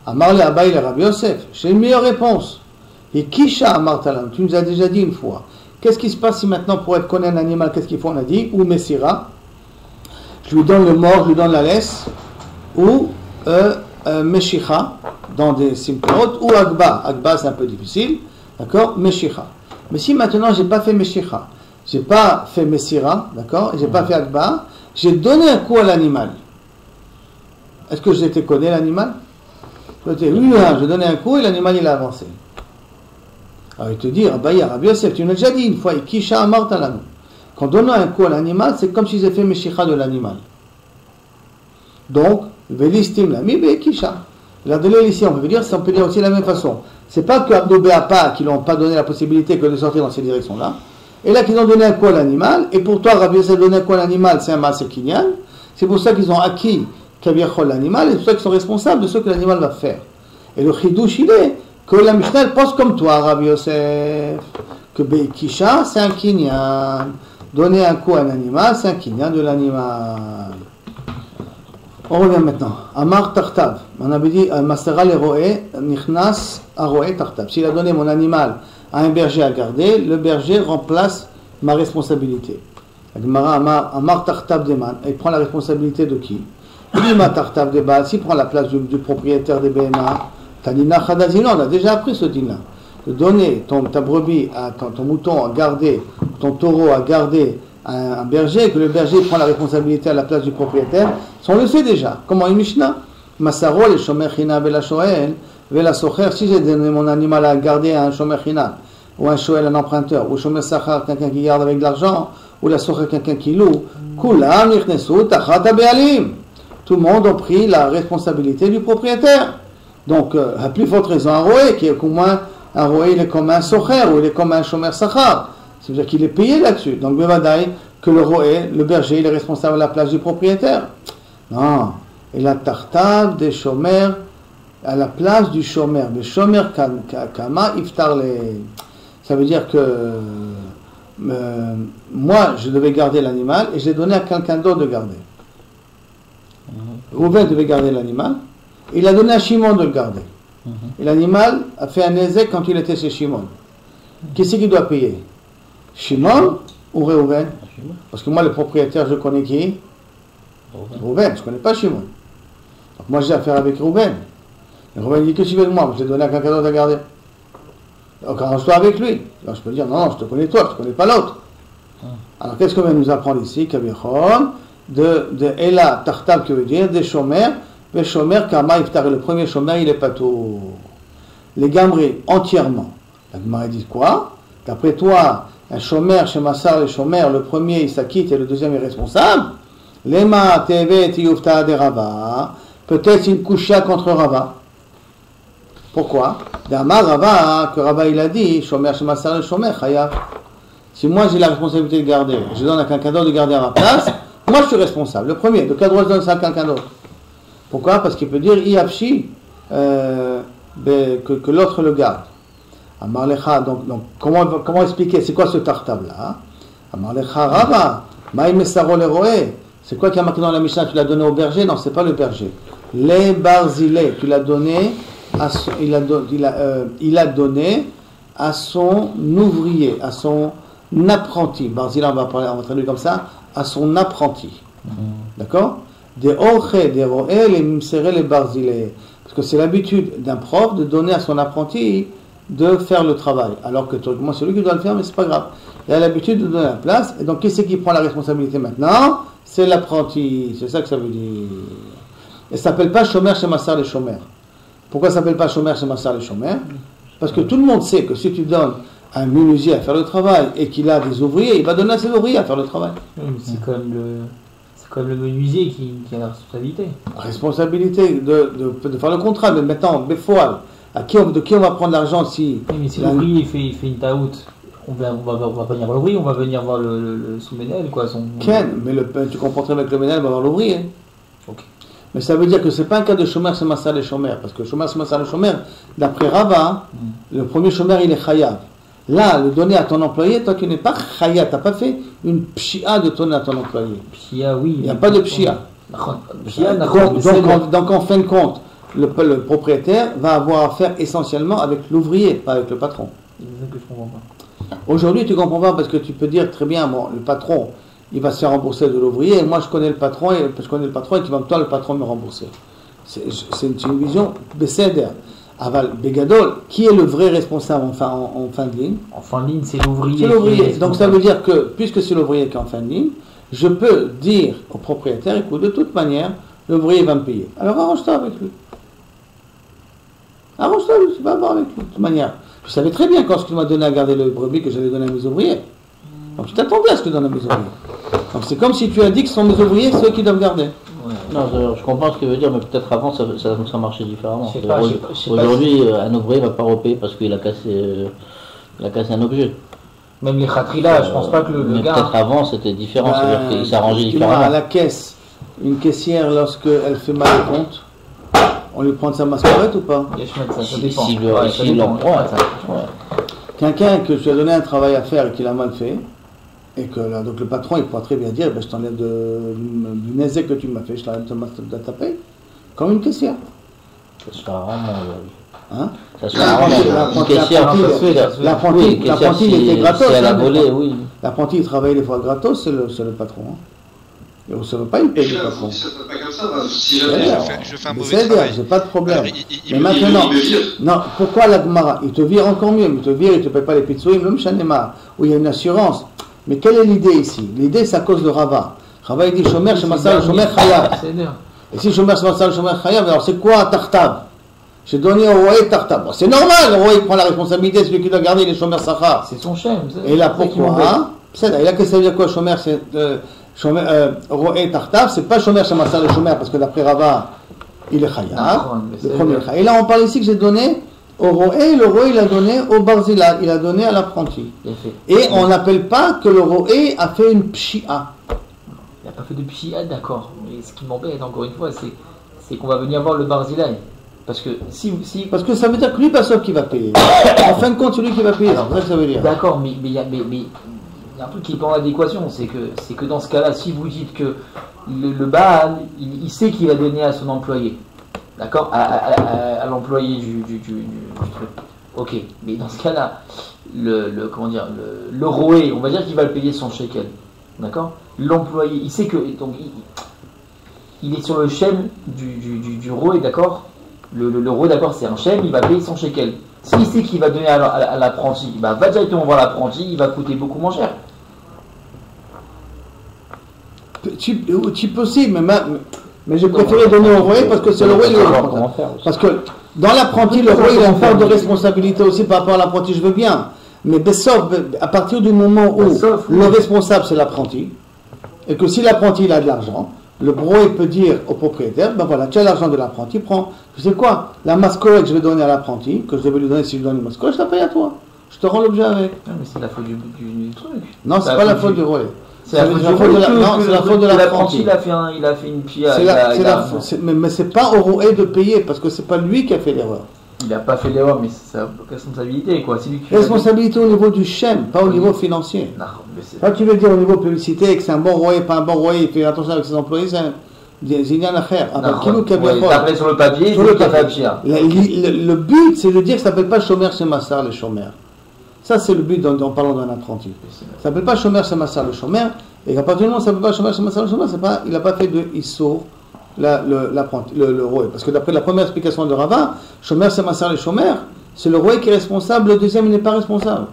Amar le Abaye le Rabbi Yosef, j'ai une meilleure réponse. Et Kisha Amar Talam, tu nous as déjà dit une fois. Qu'est-ce qui se passe si maintenant pour être connu un animal, qu'est-ce qu'il faut? On a dit, ou Messira, je lui donne le mort, je lui donne la laisse, ou Meshicha, dans des simplot, ou Agba. Agba c'est un peu difficile, d'accord? Meshicha. Mais si maintenant j'ai pas fait Meshicha, j'ai pas fait Messira, d'accord? J'ai pas fait Agba, j'ai donné un coup à l'animal. Est-ce que j'ai été connu l'animal? Oui, je donnais un coup et l'animal il a avancé. Alors il te dit, Rabbi Yosef, tu nous as déjà dit une fois, Kisha Amar Talam. Qu'en donnant un coup à l'animal, c'est comme si j'ai fait Meshicha de l'animal. Donc, Velistim l'ami, Kisha. La donné ici, on peut dire aussi de la même façon. C'est pas que Abdo Béapa qui l'ont pas donné la possibilité que de sortir dans ces directions-là. Et là qu'ils ont donné un coup à l'animal, et pour toi, Rabbi Yosef donné un coup à l'animal, c'est un Maaser Kinyan. C'est pour ça qu'ils ont acquis Kaviachol l'animal, et c'est pour ça qu'ils sont responsables de ce que l'animal va faire. Et le Chidouche, il est que la Mishnah pense comme toi, Rabbi Yosef, que Beikisha, c'est un Kinyan. Donner un coup à un animal, c'est un Kinyan de l'animal. On revient maintenant. Amar Tartav. On avait dit, Masera le Roé, Nichnas Aroé Tartav. S'il a donné mon animal à un berger à garder, le berger remplace ma responsabilité. Amar Tartav Deman. Il prend la responsabilité de qui? Il dit, ma Tartav Deman, s'il prend la place du propriétaire des BMA, Tanina Khadazina, on a déjà appris ce din-là. De donner ta brebis, ton mouton à garder, ton taureau à garder à un berger, que le berger prend la responsabilité à la place du propriétaire, ça on le sait déjà. Comment une Mishnah? Masaro, le shomer china vela shoel, vela socher, si j'ai donné mon animal à garder à un shomer china, ou un shoel, un emprunteur, ou shomer sachar, quelqu'un qui garde avec de l'argent, ou la socher, quelqu'un qui loue, kulam nichnesu tachat habealim. Tout le monde a pris la responsabilité du propriétaire. Donc, à plus forte raison, un roé, qui est au moins, un roé, il est comme un socher, ou il est comme un shomer sachar. C'est-à-dire qu'il est payé là-dessus. Donc, Bevadaï, que le roé, le berger, il est responsable à la place du propriétaire. Non. Et la tartave des chômeurs à la place du chômeur. Le chômeur kama iftar les. Ça veut dire que moi, je devais garder l'animal et je l'ai donné à quelqu'un d'autre de garder. Rouven devait garder l'animal. Il a donné à Shimon de le garder. Et l'animal a fait un ezek quand il était chez Shimon. Qui c'est qui doit payer? Shimon ou Reuven? Parce que moi, le propriétaire, je connais qui? Reuven, je ne connais pas Shimon. Donc moi, j'ai affaire avec Reuven. Et Reuven dit que tu veux de moi, je l'ai donné à quelqu'un d'autre à garder. Donc arrange-toi avec lui. Alors je peux dire, non, je te connais toi, je ne te connais pas l'autre. Alors qu'est-ce qu'on vient nous apprendre ici? Kavichon, de Ela Tartab, qui veut dire des chômeurs, les chômeurs, Kama Iftar, le premier chômeur, il est pas tout. Les gambrés, entièrement. La Gemara dit quoi? D'après toi, un chômeur, chez Massar, les chômeurs, le premier il s'acquitte et le deuxième est responsable. Lema TV Tiyufta de Rava. Peut-être une coucha contre Rava. Pourquoi? D'Amar Rava, que Rava il a dit, chômeur chez Massar, le chômeur, Chaya. Si moi j'ai la responsabilité de garder, je donne à quelqu'un d'autre de garder à ma place, moi je suis responsable. Le premier, de quel droit je donne ça à quelqu'un d'autre? Pourquoi? Parce qu'il peut dire Iafshi, que l'autre le garde. Amarlecha, donc comment expliquer? C'est quoi ce tartable là? Amarlecha Rava, Maï Messaro le Roé. C'est quoi qui a marqué dans la Mishnah? Tu l'as donné au berger? Non, c'est pas le berger. Les barzilés, tu l'as donné à son, il a donné à son ouvrier, à son apprenti. Barzilé, on va traduire comme ça, à son apprenti. D'accord? Des orche, des roé, les mimsere, les barzilés. Parce que c'est l'habitude d'un prof de donner à son apprenti de faire le travail. Alors que moi, c'est lui qui doit le faire, mais c'est pas grave. Il a l'habitude de donner la place. Et donc, qui c'est qui prend la responsabilité maintenant? C'est l'apprenti. C'est ça que ça veut dire. Et ça ne s'appelle pas chômeur chez Massar les chômeurs. Pourquoi ça ne s'appelle pas chômeur chez Massar les chômeurs? Parce que tout le monde sait que si tu donnes un menuisier à faire le travail et qu'il a des ouvriers, il va donner à ses ouvriers à faire le travail. C'est comme le menuisier qui a la responsabilité. La responsabilité de faire le contrat. Mais maintenant, Befoal, de qui on va prendre l'argent si... Oui, mais si l'ouvrier fait une taout On va pas venir voir l'ouvrier, on va venir voir le sous-ménel, quoi. Ken, mais tu comprends très bien que le ménel va voir l'ouvrier. Ok. Mais ça veut dire que c'est pas un cas de chômeur, c'est massal et chômeur. Parce que chômeur, c'est massal et chômeur, d'après Rava, le premier chômeur, il est chayav. Là, le donner à ton employé, toi qui n'es pas chayav, tu n'as pas fait une pshia de donner à ton employé. Pshia, oui. Il n'y a pas de pshia. Donc en fin de compte, le propriétaire va avoir affaire essentiellement avec l'ouvrier, pas avec le patron. C'est ça que je comprends pas. Aujourd'hui, tu ne comprends pas parce que tu peux dire très bien, bon, le patron, il va se faire rembourser de l'ouvrier, et moi je connais le patron, et tu vas toi le patron me rembourser. C'est une vision bécédère. Aval Begadol, qui est le vrai responsable en fin de ligne? En fin de ligne, c'est l'ouvrier. C'est l'ouvrier. Donc ça veut dire que, puisque c'est l'ouvrier qui est en fin de ligne, je peux dire au propriétaire, écoute, de toute manière, l'ouvrier va me payer. Alors arrange-toi avec lui. Arrange-toi, tu vas voir avec lui. De toute manière, je savais très bien quand il m'a donné à garder le brebis que j'allais donner à mes ouvriers. Donc tu t'attendais à ce que je donne à mes ouvriers. Donc c'est comme si tu as dit que ce sont mes ouvriers ceux qui doivent garder. Ouais. Non, je comprends ce que veut dire, mais peut-être avant ça marchait différemment. Aujourd'hui, un ouvrier ne va pas repayer parce qu'il a cassé un objet. Même les khatrillas, je pense pas que le gars. Peut-être avant c'était différent, c'est-à-dire qu'il s'arrangeait différemment. À la caisse, une caissière, lorsqu'elle fait mal au compte, on lui prend de sa mascarette ou pas? Ça dépend. S'il en prend, Quelqu'un que tu as donné un travail à faire et qu'il a mal fait, et que là, donc le patron il pourra très bien dire je t'enlève du nézek que tu m'as fait, je t'enlève de ta paye, comme une caissière. Ça sera rarement. Hein? Ça sera rarement. Une caissière, l'apprenti il était gratos. Si elle a volé, oui. L'apprenti il travaille des fois gratos, c'est le patron. Hein. Et on ne se veut pas une paye du patron. Ça ne fait pas comme ça. Si jamais je fais un mauvais travail. J'ai pas de problème. Alors, mais maintenant, non, pourquoi la Gemara? Il te vire encore mieux, mais il te paye pas les pizzouilles, même Chanema, où il y a une assurance. Mais quelle est l'idée ici? L'idée, c'est à cause de Rava. Rava, il dit Shomer, Shemassal, Shomer, Chayav. Et si Shomer, Shemassal, Shomer, Chayav, alors c'est quoi Tartab? J'ai donné au roi Tartab. Bon, c'est normal, le roi il prend la responsabilité, c'est lui qui doit garder les Shomer Sachar. C'est son chef. Et là, pourquoi? Et là, qu'est-ce que ça veut dire quoi, Shomer? Roi Tartab, c'est pas Shomer, Shemassal, Shomer, parce que d'après Rava, il est Chayav. Le premier Chayav. Et là, on parle ici que j'ai donné au roé, le roé il a donné au barzila, il a donné à l'apprenti. Et on n'appelle pas que le roé a fait une pshia. Il n'a pas fait de pshia, d'accord. Mais ce qui m'embête encore une fois, c'est qu'on va venir voir le barzila. Parce que parce que ça veut dire que lui, pas seul qui va payer. En fin de compte, c'est lui qui va payer. C'est ça que ça veut dire. D'accord, mais il y a un truc qui est pas en adéquation, c'est que dans ce cas-là, si vous dites que le Baal, il sait qu'il va donner à son employé. D'accord, à l'employé du truc. Ok, mais dans ce cas-là, le roé, on va dire qu'il va le payer son shekel. D'accord. L'employé, il sait que donc il est sur le shem du roé, d'accord. Le roé, d'accord, c'est un shem, il va payer son shekel. S'il sait qu'il va donner à l'apprenti, va directement voir l'apprenti, il va coûter beaucoup moins cher. Tu peux aussi, mais j'ai préféré donner au roi parce que c'est le roi qui est responsable. Parce que dans l'apprenti, le roi il a une part de responsabilité aussi par rapport à l'apprenti, je veux bien. Mais à partir du moment où le responsable c'est l'apprenti, et que si l'apprenti il a de l'argent, le roi peut dire au propriétaire, ben voilà, tu as l'argent de l'apprenti, prends. Tu sais quoi? La mascotte que je vais donner à l'apprenti, que je devais lui donner si je donne une mascotte, je la paye à toi. Je te rends l'objet avec. Non, mais c'est la faute du truc. Non, c'est pas la faute du roi. C'est la faute de l'apprenti. Il a fait une pia. Mais c'est pas au roi de payer parce que c'est pas lui qui a fait l'erreur. Il n'a pas fait l'erreur, mais c'est sa responsabilité, quoi. C'est lui qui responsabilité au niveau du shem, pas au niveau financier. Non, quand tu veux dire au niveau publicité que c'est un bon roi, pas un bon roi, il fait attention avec ses employés, c'est une affaire. Après sur le papier, le but, c'est de dire que ça s'appelle pas chômeur, c'est massar, le chômeur. Ça, c'est le but en parlant d'un apprenti. Ça ne s'appelle pas chômeur, c'est massar, le chômeur. Et à partir du moment où ça ne s'appelle pas chômeur, c'est massar, le chômeur, il n'a pas fait de issour, l'apprenti, le roi. Parce que d'après la première explication de Rava, chômeur, c'est massar, le chômeur, c'est le roi qui est responsable, le deuxième, il n'est pas responsable.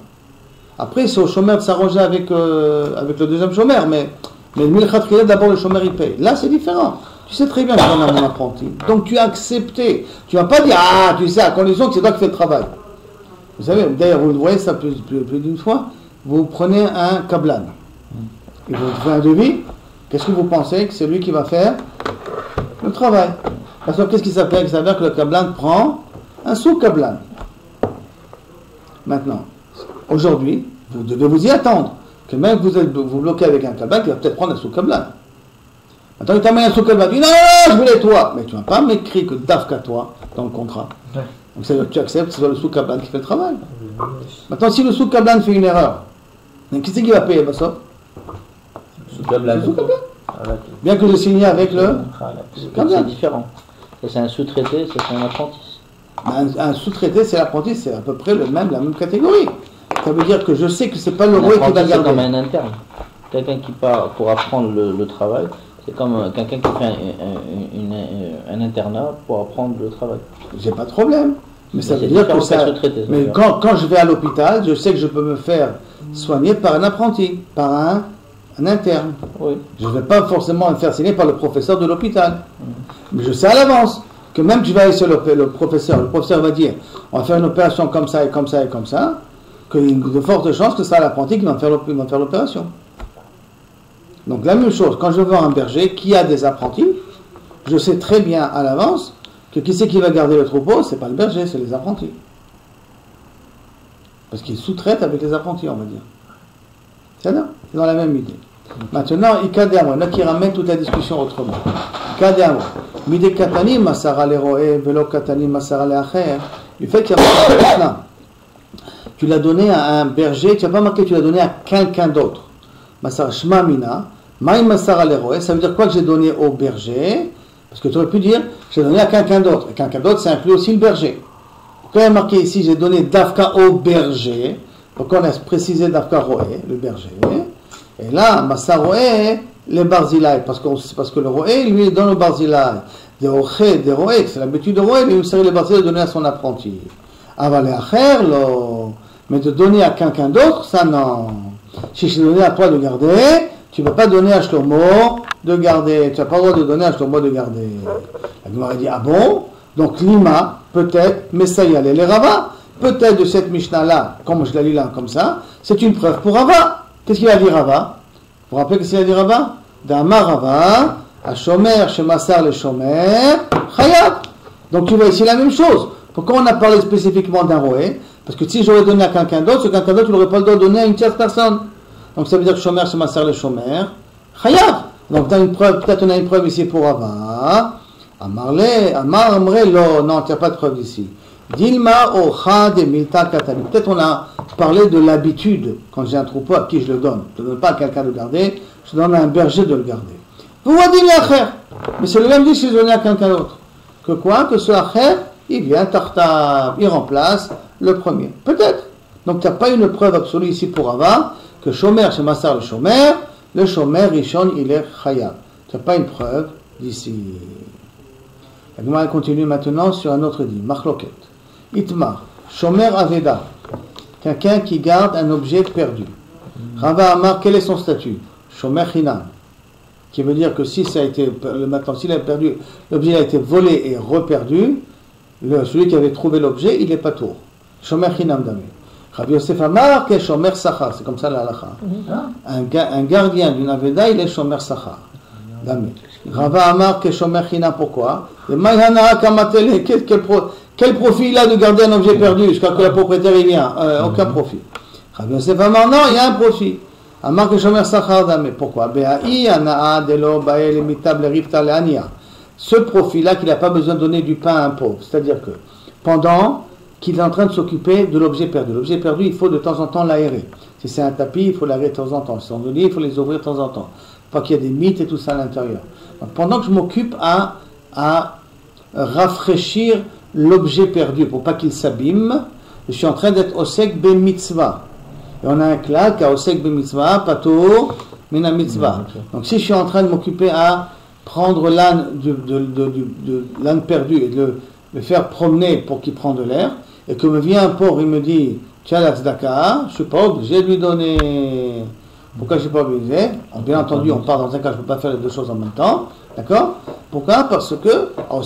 Après, c'est au chômeur de s'arranger avec le deuxième chômeur, mais le milchat khilad, d'abord le chômeur, il paye. Là, c'est différent. Tu sais très bien que j'en ai mon apprenti. Donc, tu as accepté. Tu ne vas pas dire, ah, tu sais, à condition que c'est toi qui fais le travail. Vous savez, d'ailleurs, vous le voyez ça plus d'une fois, vous prenez un kablan, et vous faites un devis, qu'est-ce que vous pensez que c'est lui qui va faire le travail? Parce que qu'est-ce qui s'appelle? Il s'avère que le kablan prend un sous-kablan. Maintenant, aujourd'hui, vous devez vous y attendre. Que même vous êtes vous bloquez avec un kablan qui va peut-être prendre un sous-kablan. Maintenant, il t'amène un sous-kablan, il dit non, je voulais toi. Mais tu ne vas pas m'écrire que dafka toi dans le contrat. Ouais. Donc ça veut dire que tu acceptes que ce soit le sous-kablan qui fait le travail. Maintenant, si le sous-kablan fait une erreur, qui c'est qui va payer ça? Sous-kablan. Bien que je signe avec le. C'est différent. Ça, c'est un sous-traité, ça, c'est un apprenti. Un sous-traité, c'est l'apprenti, c'est à peu près la même catégorie. Ça veut dire que je sais que c'est pas le roi qui va garder. C'est comme un interne. Quelqu'un qui part pour apprendre le travail, c'est comme quelqu'un qui fait un internat pour apprendre le travail. J'ai pas de problème. Mais ça veut dire que ça. Mais quand je vais à l'hôpital, je sais que je peux me faire soigner par un apprenti, par un interne. Oui. Je ne vais pas forcément me faire soigner par le professeur de l'hôpital. Mais je sais à l'avance que même que je vais aller sur le professeur va dire on va faire une opération comme ça et comme ça et comme ça, qu'il y a de fortes chances que ce sera l'apprenti qui va me faire l'opération. Donc la même chose, quand je vais voir un berger qui a des apprentis, je sais très bien à l'avance que qui c'est qui va garder le troupeau, c'est pas le berger, c'est les apprentis. Parce qu'ils sous-traitent avec les apprentis, on va dire. C'est dans la même idée. Maintenant, Ikadéamo, il y en a qui ramènent toute la discussion autrement. Ikadéamo, Mide Katani Masara le Roé, Velo Katani Masara le Acher, du fait qu'il y a là, tu l'as donné à un berger, tu n'as pas marqué que tu l'as donné à quelqu'un d'autre. Masara Shma Mina, Maï Masara le Roé, ça veut dire quoi que j'ai donné au berger? Parce que tu aurais pu dire, j'ai donné à quelqu'un d'autre. Et quelqu'un d'autre, ça inclut aussi le berger. Pourquoi il y a marqué ici, j'ai donné Dafka au berger? Pourquoi on a précisé Dafka Roé, le berger? Et là, Massa Roé, les Barzilai, parce que le Roé, lui, il donne au Barzilai. Des Roé, c'est l'habitude de Roé, lui, il serait le Barzilai de donner à son apprenti. Avalé Acher, mais de donner à quelqu'un d'autre, ça non. Si je t'ai donné à toi de garder, tu ne vas pas donner à Shlomo de garder. Tu n'as pas le droit de donner à Shlomo de garder. La Gemara dit, ah bon? Donc Lima, peut-être, Messaïa les Rava, peut-être de cette Mishnah-là, comme je l'ai lu là, comme ça, c'est une preuve pour Rava. Qu'est-ce qu'il a dit Rava? Vous vous rappelez qu'est-ce qu'il a dit Rava? D'Amar Rava, à Shomer, Shemassar le Shomer, Chayab. Donc tu vois ici la même chose. Pourquoi on a parlé spécifiquement d'un roé? Parce que si j'aurais donné à quelqu'un d'autre, ce quelqu'un d'autre, il n'aurait pas le droit de donner à une tierce personne. Donc ça veut dire que Shomer, Shemassar le Shomer, Chayab. Donc peut-être on a une preuve ici pour Rava. Amar Amre, non, tu n'as pas de preuve ici. Dilma ocha de milta katani. Peut-être on a parlé de l'habitude, quand j'ai un troupeau, à qui je le donne. Je ne donne pas à quelqu'un de le garder, je donne à un berger de le garder. Vous voyez l'acher. Mais c'est le même dit si je donne à quelqu'un d'autre. Que quoi? Que ce acher, il vient tartab, il remplace le premier. Peut-être. Donc tu n'as pas une preuve absolue ici pour Rava, que Shomer, chez Massar le Shomer Rishon, il est Chayab. Tu n'as pas une preuve d'ici. La Gemara continue maintenant sur un autre dit, Machloket. Itmar, Shomer Aveda, quelqu'un qui garde un objet perdu. Rava Amar, quel est son statut? Shomer Chinam, qui veut dire que si ça a été, maintenant, s'il a perdu, l'objet a été volé et reperdu, celui qui avait trouvé l'objet, il est pas tour. Shomer Chinam Damé. Rabbi Yosef Amar, que Shomer Sachar, c'est comme ça la halakha. Un gardien d'une Aveda, il est Shomer Sachar. Damé. Rava Amar, que Shomer Chinam, pourquoi? Et Maïhana Kamatele, quel profit il a de garder un objet perdu jusqu'à que le propriétaire y vient? Aucun profit. Rabbi Yosef Amar, non, il y a un profit. Amar que Shomer Sachar Damé. Pourquoi? Ce profit-là qu'il n'a pas besoin de donner du pain à un pauvre. C'est-à-dire que pendant qu'il est en train de s'occuper de l'objet perdu. L'objet perdu, il faut de temps en temps l'aérer. Si c'est un tapis, il faut l'aérer de temps en temps. Si c'est un lit, il faut les ouvrir de temps en temps. Pas qu'il y ait des mythes et tout ça à l'intérieur. Donc, pendant que je m'occupe à rafraîchir l'objet perdu pour pas qu'il s'abîme, je suis en train d'être osek be mitzvah. Et on a un claque à osek be mitzvah, pato mina mitzvah. Donc si je suis en train de m'occuper à prendre l'âne l'âne perdu et de le faire promener pour qu'il prenne de l'air, et que me vient un pauvre, il me dit tu as la tzedaka, je ne suis pas obligé de lui donner. Pourquoi je ne suis pas obligé? Bien entendu, on part dans un cas, je ne peux pas faire les deux choses en même temps. D'accord? Pourquoi? Parce que je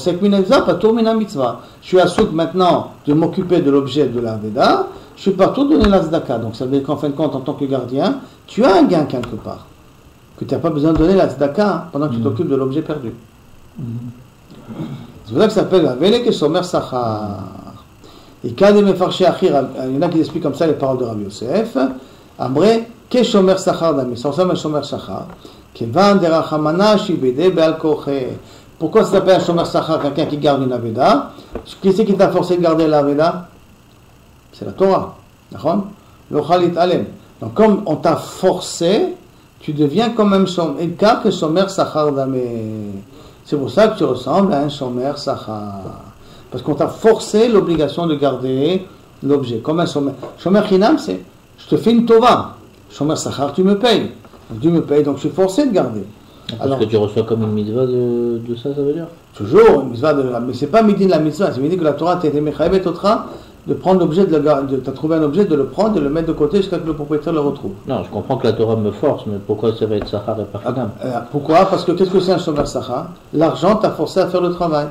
suis à souk maintenant de m'occuper de l'objet de la Veda, je suis pas tout donner la tzedaka. Donc ça veut dire qu'en fin de compte, en tant que gardien, tu as un gain quelque part. Que tu n'as pas besoin de donner la tzedaka pendant que tu t'occupes de l'objet perdu. C'est pour ça que ça s'appelle la Vele que Somer Sachar. Et il y en a qui expliquent comme ça les paroles de Rabbi Yosef. Amré, que shomer sachar dami. Ça ressemble à un shomer sachar. Kevan derachamana shibede be'al koche. Pourquoi ça s'appelle un shomer sachar, quelqu'un qui garde une aveda? Qui c'est qui t'a forcé de garder l'aveda? C'est la Torah. D'accord? L'ochal alem. Donc, comme on t'a forcé, tu deviens comme un cas que shomer sachar dami. C'est pour ça que tu ressembles à un shomer sachar. Parce qu'on t'a forcé l'obligation de garder l'objet. Comme un shomer. Shomer chinam, c'est je te fais une tova. Shomer sachar, tu me payes. Donc tu me payes, donc je suis forcé de garder. Parce que tu reçois comme une mitzvah de ça veut dire? Toujours une mitzvah mais c'est pas midin la mitzvah, c'est midin que la Torah t'a été mechayev et otra de prendre l'objet, t'as trouvé un objet, de le prendre, de le mettre de côté jusqu'à ce que le propriétaire le retrouve. Non, je comprends que la Torah me force, mais pourquoi ça va être sachar et pas chinam? Pourquoi? Parce que qu'est-ce que c'est un shomer sachar? L'argent t'a forcé à faire le travail.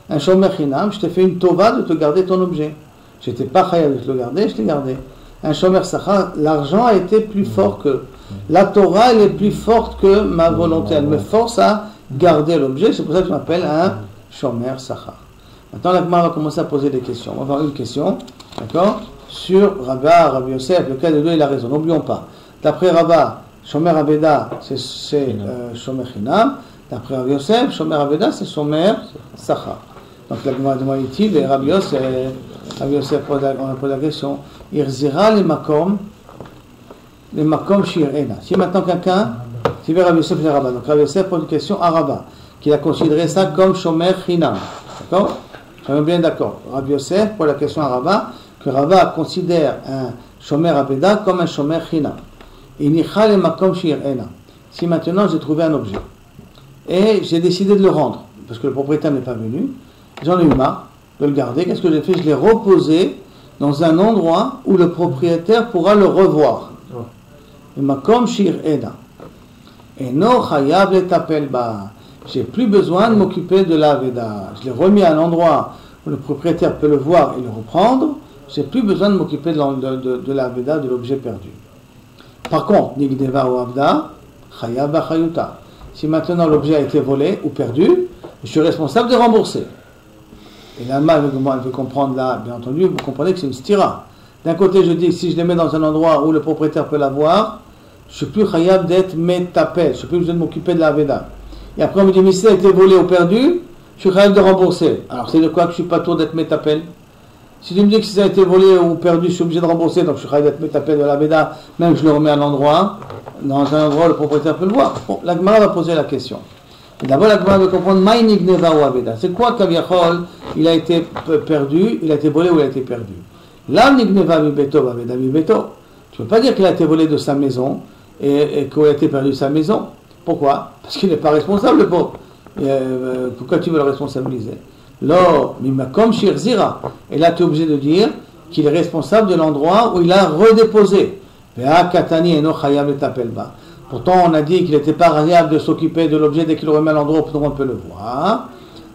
Un shomer chinam, je t'ai fait une tova de te garder ton objet. J'étais pas chayav de te le garder, je t'ai gardé. Un shomer sachar, l'argent a été plus fort que... La Torah, elle est plus forte que ma volonté. Elle me force à garder l'objet. C'est pour ça que je m'appelle un shomer sachar. Maintenant, la Gemara va commencer à poser des questions. On va avoir une question, d'accord, sur Rabbi Yosef, lequel des deux il a raison. N'oublions pas. D'après Rabba, shomer aveda, c'est shomer chinam. D'après Rabbi Yosef, shomer aveda, c'est shomer sachar. Donc la Gemara demande ici, et Rabbi Yosef on a posé la question. Irzira les makom shir'ena. Si maintenant quelqu'un, si Rabbi Yosef et Rabba, donc Rabbi Yosef pose une question à Rabba, qu'il a considéré ça comme shomer chinam. D'accord? Je suis bien d'accord. Rabbi Yosef pose la question à Rabba, que Rabba considère un shomer aveda comme un shomer chinam. Inicha le makom shir'ena. Si maintenant j'ai trouvé un objet, et j'ai décidé de le rendre, parce que le propriétaire n'est pas venu, j'en ai eu marre de le garder, qu'est-ce que j'ai fait? Je l'ai reposé dans un endroit où le propriétaire pourra le revoir. Le makom shir'ena. Et no chayav letapel ba. J'ai plus besoin de m'occuper de la veda. Je l'ai remis à un endroit où le propriétaire peut le voir et le reprendre. J'ai plus besoin de m'occuper de la veda, de l'objet perdu. Par contre, nigdeva ou avda, chayav b'chayuta. Si maintenant l'objet a été volé ou perdu, je suis responsable de rembourser. Et l'Alma, elle veut comprendre là, bien entendu, vous comprenez que c'est une stira. D'un côté, je dis, si je les mets dans un endroit où le propriétaire peut l'avoir, je ne suis plus chayav d'être metapel, je ne suis plus besoin de m'occuper de la veda. Et après, on me dit, mais si ça a été volé ou perdu, je suis chayav de rembourser. Alors, c'est de quoi que je ne suis pas tour d'être metapel? Si tu me dis que si ça a été volé ou perdu, je suis obligé de rembourser, donc je suis chayav d'être metapel de la veda, même que je le remets à l'endroit, dans un endroit où le propriétaire peut le voir. Bon, la Gemara va poser la question. D'abord, la Gemara veut comprendre Maïnig Neva ou Aveda. C'est quoi Kaviachol? Il a été perdu, il a été volé ou il a été perdu. Là, Nigneva mi beto, Aveda mi beto. Tu ne peux pas dire qu'il a été volé de sa maison et qu'il a été perdu de sa maison. Pourquoi? Parce qu'il n'est pas responsable, le pauvre. Pourquoi tu veux le responsabiliser? Là, Mimakom Shirzira. Et là, tu es obligé de dire qu'il est responsable de l'endroit où il a redéposé. Vea Katani eno chayav letapel ba. Pourtant, on a dit qu'il n'était pas variable de s'occuper de l'objet dès qu'il le remet à l'endroit où tout le monde peut le voir.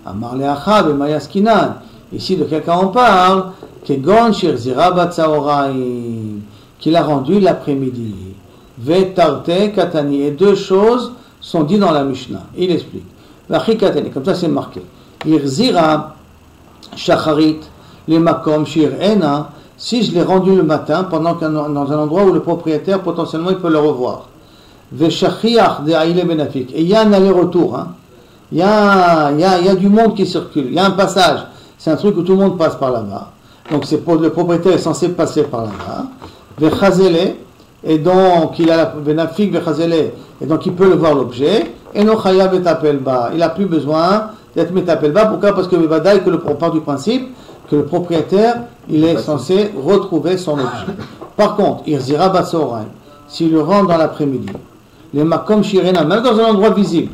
Amar le'achav et mayaskinan. Ici, de quelqu'un on parle. Kegon shirzira batzaoraim. Qu'il a rendu l'après-midi. Vetarte katani. Et deux choses sont dites dans la Mishnah. Il explique. Vachi katani. Comme ça, c'est marqué. Irzira shacharit le makom shir'ena. Si je l'ai rendu le matin, pendant dans un endroit où le propriétaire, potentiellement, il peut le revoir. Et il y a un aller-retour, hein. Il y a du monde qui circule, il y a un passage, c'est un truc où tout le monde passe par là-bas, donc le propriétaire est censé passer par là-bas, et donc il a la benafik, et donc il peut le voir l'objet, et non chayav metapel ba, il n'a plus besoin d'être metapel ba. Pourquoi? Parce que Vadaï, on part du principe que le propriétaire, il est censé retrouver son objet. Par contre, Irzira Batsoraim, s'il le rend dans l'après-midi, les makom shirena, même dans un endroit visible,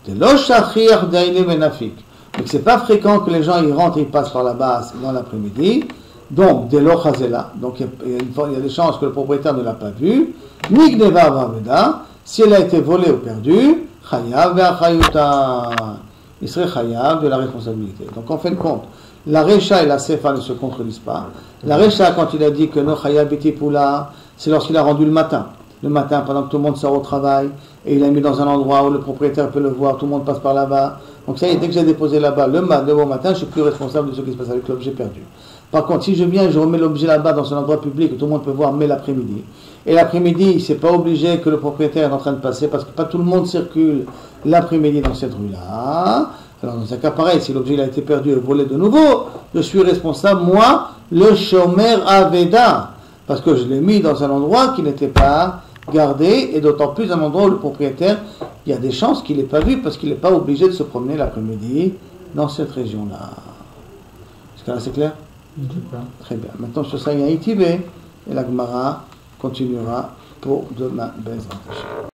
de l'oshachir daïle benafik. Donc c'est pas fréquent que les gens y rentrent et ils passent par la base dans l'après-midi. Donc, de l'ochazela, donc il y a des chances que le propriétaire ne l'a pas vu. Ni gneva vaveda, si elle a été volée ou perdue, chayav ve'achayuta. Il serait chayav de la responsabilité. Donc en fin de compte, la Recha et la Sefa ne se contredisent pas. La Recha, quand il a dit que no chayav bitipula, c'est lorsqu'il a rendu le matin. Le matin, pendant que tout le monde sort au travail, et il a mis dans un endroit où le propriétaire peut le voir, tout le monde passe par là-bas. Donc ça y est, dès que j'ai déposé là-bas le bon matin, je ne suis plus responsable de ce qui se passe avec l'objet perdu. Par contre, si je viens et je remets l'objet là-bas dans un endroit public que tout le monde peut voir, mais l'après-midi, et l'après-midi, c'est pas obligé que le propriétaire est en train de passer, parce que pas tout le monde circule l'après-midi dans cette rue-là. Alors dans un cas pareil, si l'objet il a été perdu et volé de nouveau, je suis responsable, moi, le Shomer Aveda, parce que je l'ai mis dans un endroit qui n'était pas gardé, et d'autant plus un endroit où le propriétaire, il y a des chances qu'il n'ait pas vu, parce qu'il n'est pas obligé de se promener l'après-midi dans cette région-là. Est-ce que là c'est clair? Très bien. Maintenant sur ça il y a un Itibé, et la Gemara continuera pour demain. Bezrat Hashem.